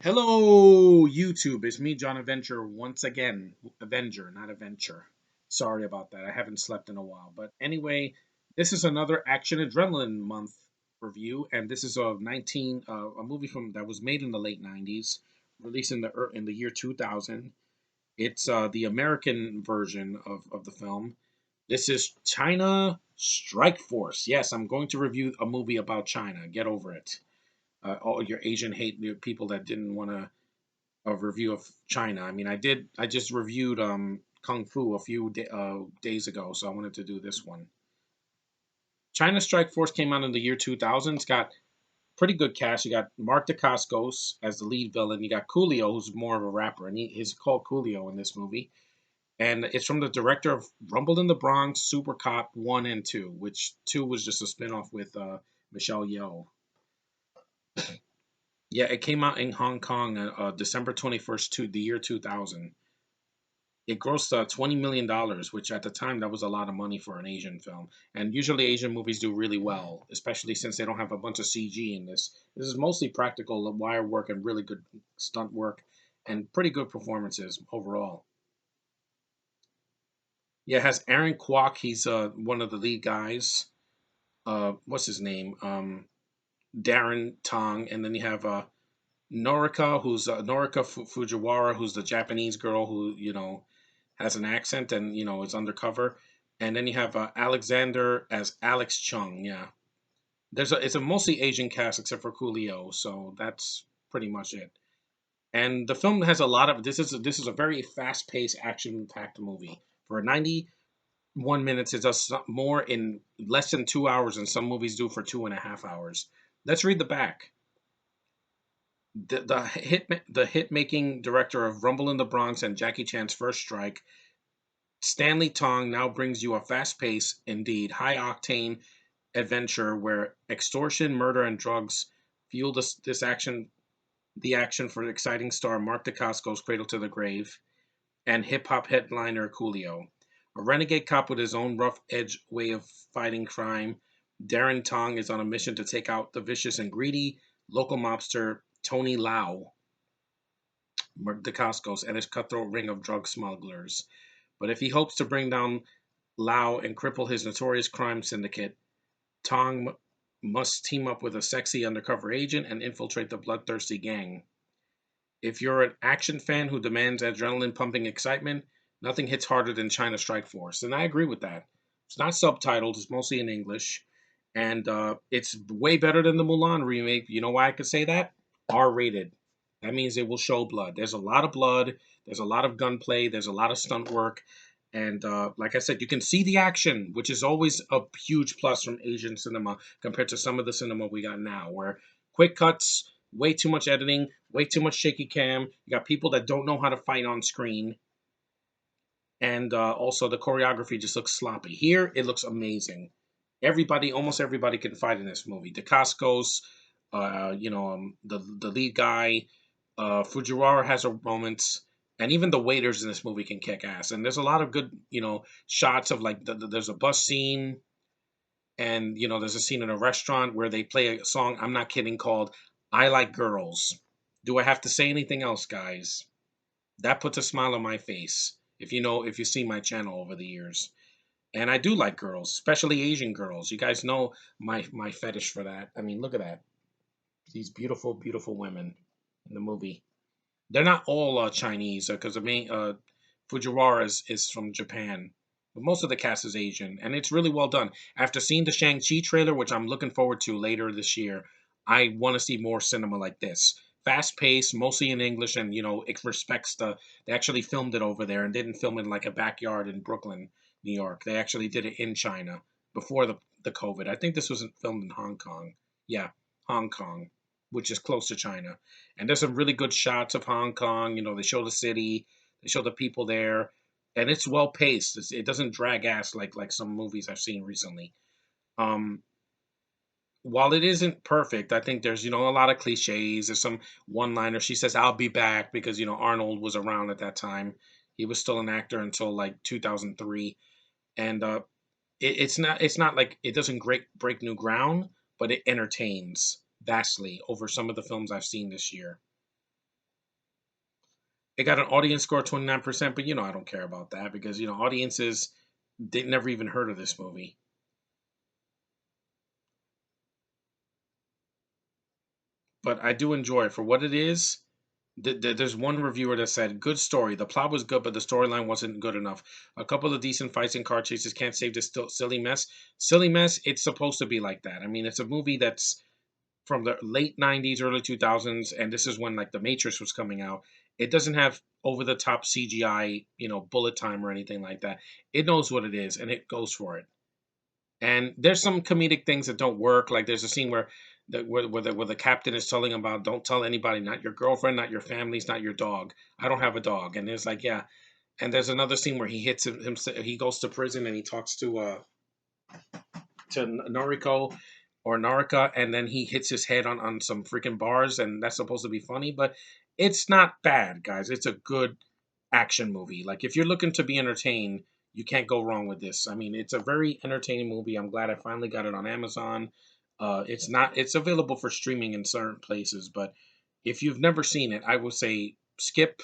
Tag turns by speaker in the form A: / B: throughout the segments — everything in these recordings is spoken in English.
A: Hello, YouTube. It's me, John Avenger, once again. Avenger, not Adventure. Sorry about that. I haven't slept in a while. But anyway, this is another Action Adrenaline Month review, and this is a movie from that was made in the late '90s, released in the year 2000. It's the American version of the film. This is China Strike Force. Yes, I'm going to review a movie about China. Get over it. All your Asian hate people that didn't want to a review of China. I mean, I did. I just reviewed Kung Fu a few days ago, so I wanted to do this one. China Strike Force came out in the year 2000. It's got pretty good cast. You got Mark Dacascos as the lead villain. You got Coolio, who's more of a rapper, and he's called Coolio in this movie. And it's from the director of Rumble in the Bronx, Super Cop 1 and 2, which 2 was just a spinoff with Michelle Yeoh. Yeah, it came out in Hong Kong December 21st, the year 2000. It grossed $20 million, which at the time that was a lot of money for an Asian film. And usually Asian movies do really well, especially since they don't have a bunch of CG in this. This is mostly practical wire work and really good stunt work and pretty good performances overall. Yeah, it has Aaron Kwok. He's one of the lead guys. What's his name? Darren Tong, and then you have Norika Fujiwara, who's the Japanese girl who has an accent and is undercover, and then you have Alexander as Alex Chung. Yeah, it's a mostly Asian cast except for Coolio, so that's pretty much it. And the film has a lot of this is a very fast paced action packed movie for 91 minutes. It does more in less than 2 hours than some movies do for 2.5 hours. Let's read the back. The hit making director of Rumble in the Bronx and Jackie Chan's First Strike, Stanley Tong, now brings you a fast paced, indeed high octane adventure where extortion, murder, and drugs fuel this action. The action for exciting star Mark Dacascos' Cradle to the Grave and hip hop headliner Coolio. A renegade cop with his own rough edge way of fighting crime, Darren Tong is on a mission to take out the vicious and greedy local mobster Tony Lau, Dacascos, and his cutthroat ring of drug smugglers. But if he hopes to bring down Lau and cripple his notorious crime syndicate, Tong must team up with a sexy undercover agent and infiltrate the bloodthirsty gang. If you're an action fan who demands adrenaline pumping excitement, nothing hits harder than China Strike Force. And I agree with that. It's not subtitled, it's mostly in English. And it's way better than the Mulan remake. You know why I could say that? R rated. That means it will show blood. There's a lot of blood, there's a lot of gunplay, there's a lot of stunt work. And like I said, you can see the action, which is always a huge plus from Asian cinema compared to some of the cinema we got now, where quick cuts, way too much editing, way too much shaky cam. You got people that don't know how to fight on screen, and also the choreography just looks sloppy. Here, it looks amazing. Almost everybody can fight in this movie. Dacascos, the lead guy, Fujiwara has a moments, and even the waiters in this movie can kick ass. And there's a lot of good, shots of like there's a bus scene, and there's a scene in a restaurant where they play a song. I'm not kidding, called "I Like Girls." Do I have to say anything else, guys? That puts a smile on my face. If you see my channel over the years, and I do like girls, especially Asian girls. You guys know my fetish for that. I mean, look at that. These beautiful, beautiful women in the movie. They're not all Chinese because the main Fujiwara is from Japan, but most of the cast is Asian, and it's really well done. After seeing the Shang-Chi trailer, which I'm looking forward to later this year, I want to see more cinema like this. Fast paced, mostly in English, and it respects They actually filmed it over there and didn't film it in like a backyard in Brooklyn, New York. They actually did it in China before the COVID. I think this was filmed in Hong Kong. Yeah, Hong Kong, which is close to China. And there's some really good shots of Hong Kong. They show the city, they show the people there, and it's well paced. It doesn't drag ass like some movies I've seen recently. Um, while it isn't perfect, I think there's a lot of cliches. There's some one liner. She says, "I'll be back," because Arnold was around at that time. He was still an actor until like 2003, and it's not like it doesn't break new ground, but it entertains vastly over some of the films I've seen this year. It got an audience score of 29%, but I don't care about that because audiences they never even heard of this movie. But I do enjoy it for what it is. There's one reviewer that said, "Good story. The plot was good, but the storyline wasn't good enough. A couple of decent fights and car chases can't save this silly mess. Silly mess. It's supposed to be like that. I mean, it's a movie that's from the late '90s, early 2000s, and this is when like The Matrix was coming out. It doesn't have over the top CGI, bullet time or anything like that. It knows what it is, and it goes for it. And there's some comedic things that don't work. Like there's a scene where the captain is telling him about don't tell anybody, not your girlfriend, not your families, not your dog. I don't have a dog. And it's like, yeah. And there's another scene where he hits him. He goes to prison and he talks to Noriko or Narika, and then he hits his head on some freaking bars, and that's supposed to be funny, but it's not bad, guys. It's a good action movie. Like if you're looking to be entertained, you can't go wrong with this. I mean, it's a very entertaining movie. I'm glad I finally got it on Amazon. It's available for streaming in certain places, but if you've never seen it, I would say skip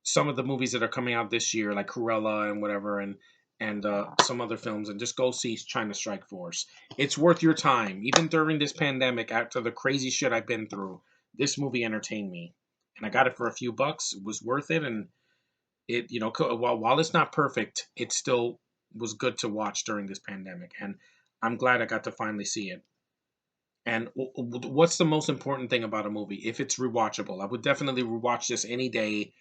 A: some of the movies that are coming out this year, like Cruella and whatever, and some other films, and just go see China Strike Force. It's worth your time, even during this pandemic. After the crazy shit I've been through, this movie entertained me, and I got it for a few bucks. It was worth it, and while it's not perfect, it still was good to watch during this pandemic, and I'm glad I got to finally see it. And what's the most important thing about a movie? If it's rewatchable, I would definitely rewatch this any day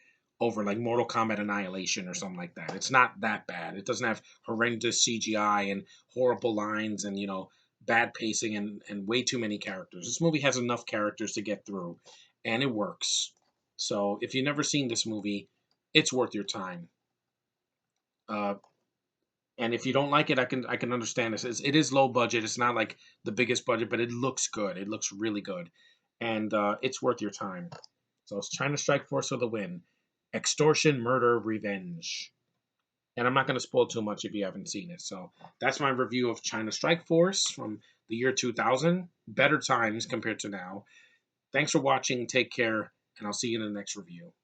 A: over like Mortal Kombat Annihilation or something like that. It's not that bad. It doesn't have horrendous CGI and horrible lines and bad pacing and way too many characters. This movie has enough characters to get through, and it works. So if you've never seen this movie, it's worth your time. Uh, and if you don't like it, I can understand this. It is low budget. It's not like the biggest budget, but it looks good. It looks really good, and it's worth your time. So it's China Strike Force for the win. Extortion, murder, revenge. And I'm not going to spoil too much if you haven't seen it. So that's my review of China Strike Force from the year 2000. Better times compared to now. Thanks for watching. Take care, and I'll see you in the next review.